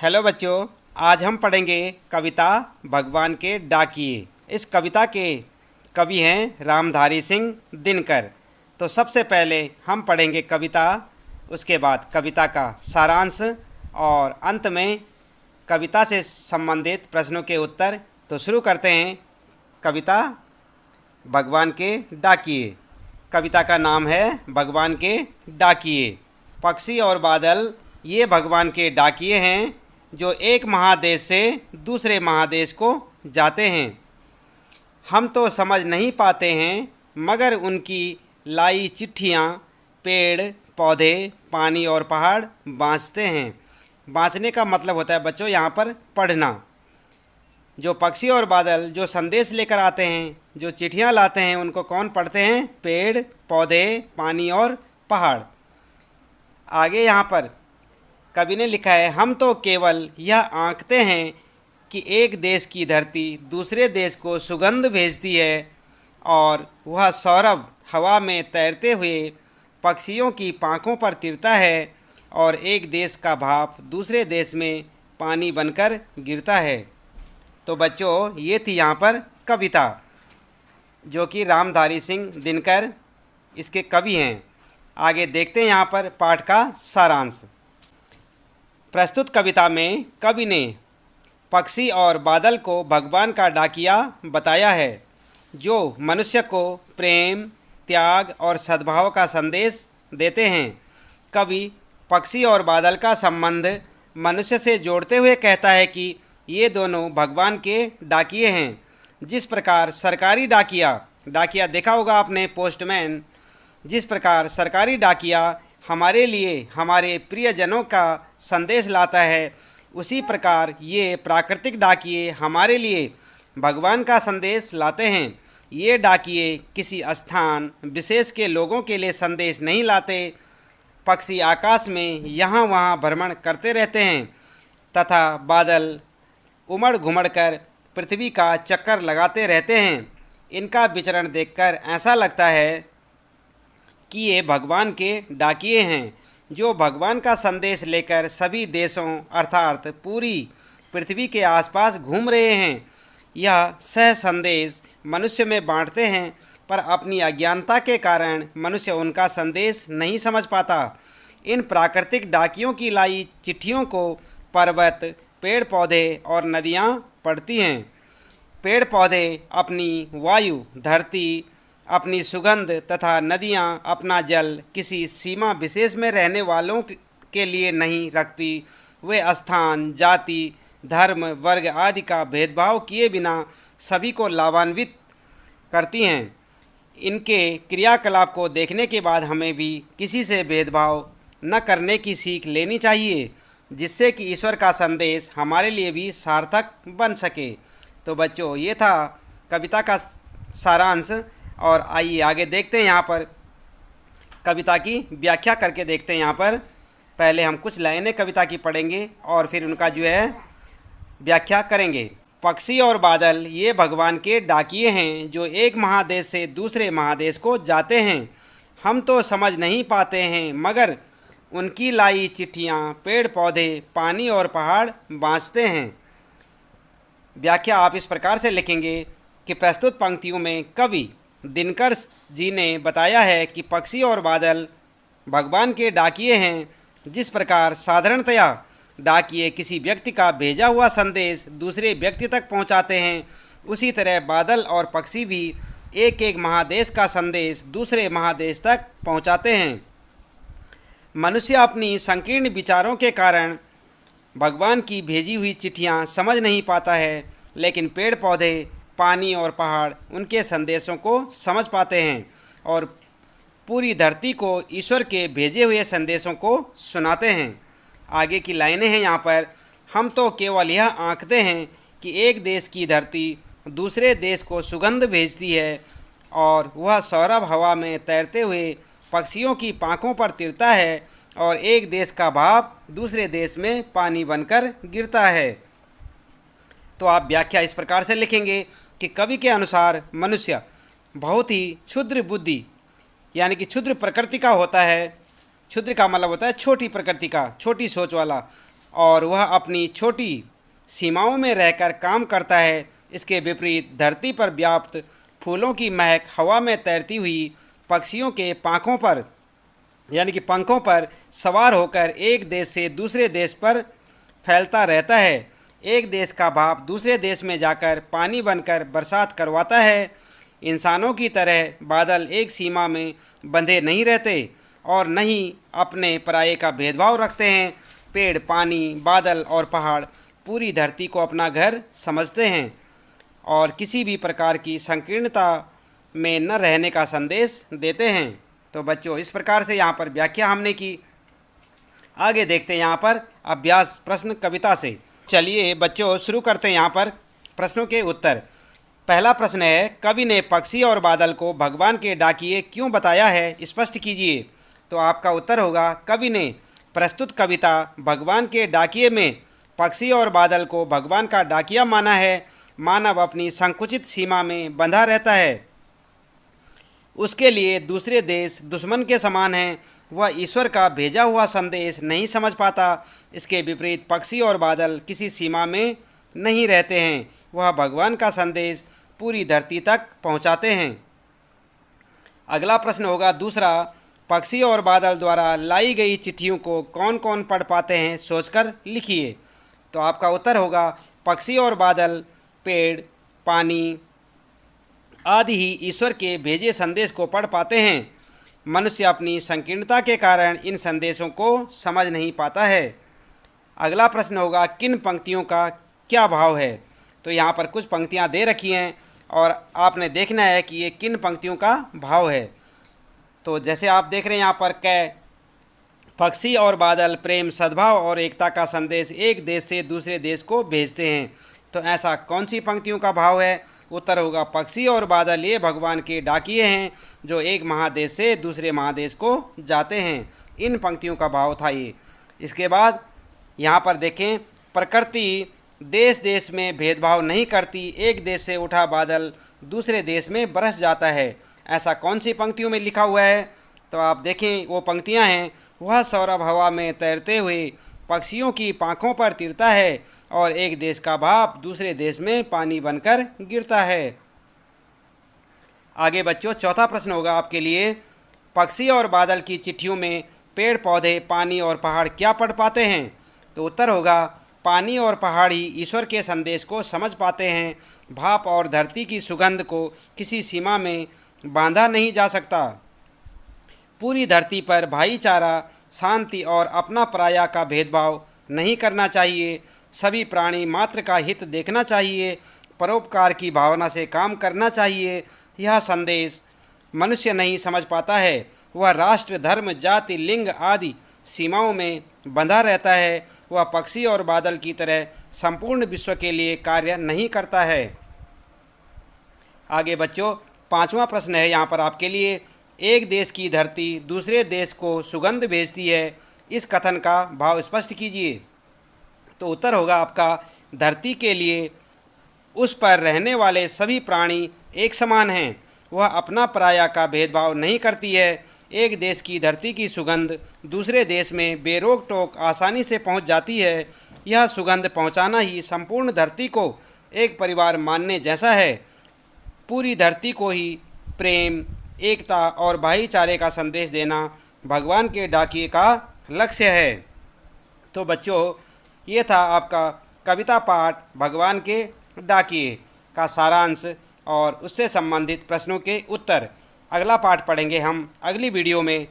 Hello बच्चों, आज हम पढ़ेंगे कविता भगवान के डाकिए। इस कविता के कवि हैं रामधारी सिंह दिनकर। तो सबसे पहले हम पढ़ेंगे कविता, उसके बाद कविता का सारांश और अंत में कविता से संबंधित प्रश्नों के उत्तर। तो शुरू करते हैं कविता भगवान के डाकिए। कविता का नाम है भगवान के डाकिए। पक्षी और बादल ये भगवान के डाकिए हैं जो एक महादेश से दूसरे महादेश को जाते हैं। हम तो समझ नहीं पाते हैं मगर उनकी लाई चिट्ठियाँ पेड़ पौधे पानी और पहाड़ बाँचते हैं। बाँचने का मतलब होता है बच्चों यहाँ पर पढ़ना। जो पक्षी और बादल जो संदेश लेकर आते हैं, जो चिट्ठियाँ लाते हैं, उनको कौन पढ़ते हैं? पेड़ पौधे पानी और पहाड़। आगे यहाँ पर कवि ने लिखा है, हम तो केवल यह आंकते हैं कि एक देश की धरती दूसरे देश को सुगंध भेजती है और वह सौरभ हवा में तैरते हुए पक्षियों की पाँखों पर तिरता है और एक देश का भाप दूसरे देश में पानी बनकर गिरता है। तो बच्चों, ये थी यहाँ पर कविता जो कि रामधारी सिंह दिनकर इसके कवि हैं। आगे देखते हैं यहाँ पर पाठ का सारांश। प्रस्तुत कविता में कवि ने पक्षी और बादल को भगवान का डाकिया बताया है जो मनुष्य को प्रेम त्याग और सद्भाव का संदेश देते हैं। कवि पक्षी और बादल का संबंध मनुष्य से जोड़ते हुए कहता है कि ये दोनों भगवान के डाकिए हैं। जिस प्रकार सरकारी डाकिया देखा होगा आपने, पोस्टमैन, जिस प्रकार सरकारी डाकिया हमारे लिए हमारे प्रियजनों का संदेश लाता है, उसी प्रकार ये प्राकृतिक डाकिए हमारे लिए भगवान का संदेश लाते हैं। ये डाकिए किसी स्थान विशेष के लोगों के लिए संदेश नहीं लाते। पक्षी आकाश में यहाँ वहाँ भ्रमण करते रहते हैं तथा बादल उमड़ घुमड़ कर पृथ्वी का चक्कर लगाते रहते हैं। इनका विचरण देखकर ऐसा लगता है कि ये भगवान के डाकिए हैं जो भगवान का संदेश लेकर सभी देशों अर्थात पूरी पृथ्वी के आसपास घूम रहे हैं। यह सह संदेश मनुष्य में बांटते हैं पर अपनी अज्ञानता के कारण मनुष्य उनका संदेश नहीं समझ पाता। इन प्राकृतिक डाकियों की लाई चिट्ठियों को पर्वत पेड़ पौधे और नदियाँ पढ़ती हैं। पेड़ पौधे अपनी वायु धरती अपनी सुगंध तथा नदियाँ अपना जल किसी सीमा विशेष में रहने वालों के लिए नहीं रखती। वे स्थान जाति धर्म वर्ग आदि का भेदभाव किए बिना सभी को लाभान्वित करती हैं। इनके क्रियाकलाप को देखने के बाद हमें भी किसी से भेदभाव न करने की सीख लेनी चाहिए जिससे कि ईश्वर का संदेश हमारे लिए भी सार्थक बन सके। तो बच्चों, ये था कविता का सारांश और आइए आगे देखते हैं यहाँ पर कविता की व्याख्या करके देखते हैं। यहाँ पर पहले हम कुछ लाइनें कविता की पढ़ेंगे और फिर उनका जो है व्याख्या करेंगे। पक्षी और बादल ये भगवान के डाकिए हैं जो एक महादेश से दूसरे महादेश को जाते हैं। हम तो समझ नहीं पाते हैं मगर उनकी लाई चिट्ठियाँ पेड़ पौधे पानी और पहाड़ बाँचते हैं। व्याख्या आप इस प्रकार से लिखेंगे कि प्रस्तुत पंक्तियों में कवि दिनकर जी ने बताया है कि पक्षी और बादल भगवान के डाकिए हैं। जिस प्रकार साधारणतया डाकिए किसी व्यक्ति का भेजा हुआ संदेश दूसरे व्यक्ति तक पहुंचाते हैं, उसी तरह बादल और पक्षी भी एक एक महादेश का संदेश दूसरे महादेश तक पहुंचाते हैं। मनुष्य अपनी संकीर्ण विचारों के कारण भगवान की भेजी हुई चिट्ठियां समझ नहीं पाता है, लेकिन पेड़ पौधे पानी और पहाड़ उनके संदेशों को समझ पाते हैं और पूरी धरती को ईश्वर के भेजे हुए संदेशों को सुनाते हैं। आगे की लाइनें हैं यहाँ पर, हम तो केवल यह आंकते हैं कि एक देश की धरती दूसरे देश को सुगंध भेजती है और वह सौरभ हवा में तैरते हुए पक्षियों की पाँखों पर तिरता है और एक देश का भाप दूसरे देश में पानी बनकर गिरता है। तो आप व्याख्या इस प्रकार से लिखेंगे कि कवि के अनुसार मनुष्य बहुत ही क्षुद्र बुद्धि यानी कि क्षुद्र प्रकृति का होता है। क्षुद्र का मतलब होता है छोटी प्रकृति का, छोटी सोच वाला, और वह अपनी छोटी सीमाओं में रहकर काम करता है। इसके विपरीत धरती पर व्याप्त फूलों की महक हवा में तैरती हुई पक्षियों के पंखों पर यानी कि पंखों पर सवार होकर एक देश से दूसरे देश पर फैलता रहता है। एक देश का भाप दूसरे देश में जाकर पानी बनकर बरसात करवाता है। इंसानों की तरह बादल एक सीमा में बंधे नहीं रहते और न ही अपने पराये का भेदभाव रखते हैं। पेड़, पानी, बादल और पहाड़ पूरी धरती को अपना घर समझते हैं और किसी भी प्रकार की संकीर्णता में न रहने का संदेश देते हैं। तो बच्चों, इस प्रकार से यहाँ पर व्याख्या हमने की। आगे देखते हैं यहाँ पर अभ्यास प्रश्न कविता से। चलिए बच्चों, शुरू करते हैं यहाँ पर प्रश्नों के उत्तर। पहला प्रश्न है, कवि ने पक्षी और बादल को भगवान के डाकिए क्यों बताया है, स्पष्ट कीजिए। तो आपका उत्तर होगा, कवि ने प्रस्तुत कविता भगवान के डाकिए में पक्षी और बादल को भगवान का डाकिया माना है। मानव अपनी संकुचित सीमा में बंधा रहता है। उसके लिए दूसरे देश दुश्मन के समान हैं। वह ईश्वर का भेजा हुआ संदेश नहीं समझ पाता। इसके विपरीत पक्षी और बादल किसी सीमा में नहीं रहते हैं। वह भगवान का संदेश पूरी धरती तक पहुंचाते हैं। अगला प्रश्न होगा दूसरा, पक्षी और बादल द्वारा लाई गई चिट्ठियों को कौन कौन पढ़ पाते हैं, सोचकर लिखिए। तो आपका उत्तर होगा, पक्षी और बादल, पेड़, पानी आदि ही ईश्वर के भेजे संदेश को पढ़ पाते हैं। मनुष्य अपनी संकीर्णता के कारण इन संदेशों को समझ नहीं पाता है। अगला प्रश्न होगा, किन पंक्तियों का क्या भाव है। तो यहाँ पर कुछ पंक्तियाँ दे रखी हैं और आपने देखना है कि ये किन पंक्तियों का भाव है। तो जैसे आप देख रहे हैं यहाँ पर, कै पक्षी और बादल प्रेम, सद्भाव और एकता का संदेश एक देश से दूसरे देश को भेजते हैं। तो ऐसा कौन सी पंक्तियों का भाव है। उत्तर होगा, पक्षी और बादल ये भगवान के डाकिए हैं जो एक महादेश से दूसरे महादेश को जाते हैं। इन पंक्तियों का भाव था ये। इसके बाद यहाँ पर देखें, प्रकृति देश देश में भेदभाव नहीं करती। एक देश से उठा बादल दूसरे देश में बरस जाता है। ऐसा कौन सी पंक्तियों में लिखा हुआ है। तो आप देखें, वो पंक्तियाँ हैं, वह सौरभ हवा में तैरते हुए पक्षियों की पाँखों पर तिरता है और एक देश का भाप दूसरे देश में पानी बनकर गिरता है। आगे बच्चों, चौथा प्रश्न होगा आपके लिए, पक्षी और बादल की चिट्ठियों में पेड़, पौधे, पानी और पहाड़ क्या पढ़ पाते हैं। तो उत्तर होगा, पानी और पहाड़ ही ईश्वर के संदेश को समझ पाते हैं। भाप और धरती की सुगंध को किसी सीमा में बांधा नहीं जा सकता। पूरी धरती पर भाईचारा, शांति और अपना पराया का भेदभाव नहीं करना चाहिए। सभी प्राणी मात्र का हित देखना चाहिए। परोपकार की भावना से काम करना चाहिए। यह संदेश मनुष्य नहीं समझ पाता है। वह राष्ट्र, धर्म, जाति, लिंग आदि सीमाओं में बंधा रहता है। वह पक्षी और बादल की तरह संपूर्ण विश्व के लिए कार्य नहीं करता है। आगे बच्चों, पांचवा प्रश्न है यहाँ पर आपके लिए, एक देश की धरती दूसरे देश को सुगंध भेजती है। इस कथन का भाव स्पष्ट कीजिए। तो उत्तर होगा आपका, धरती के लिए उस पर रहने वाले सभी प्राणी एक समान हैं। वह अपना पराया का भेदभाव नहीं करती है। एक देश की धरती की सुगंध दूसरे देश में बेरोक टोक आसानी से पहुंच जाती है। यह सुगंध पहुंचाना ही संपूर्ण धरती को एक परिवार मानने जैसा है। पूरी धरती को ही प्रेम, एकता और भाईचारे का संदेश देना भगवान के डाकिए का लक्ष्य है। तो बच्चों, ये था आपका कविता पाठ भगवान के डाकिए का सारांश और उससे संबंधित प्रश्नों के उत्तर। अगला पाठ पढ़ेंगे हम अगली वीडियो में।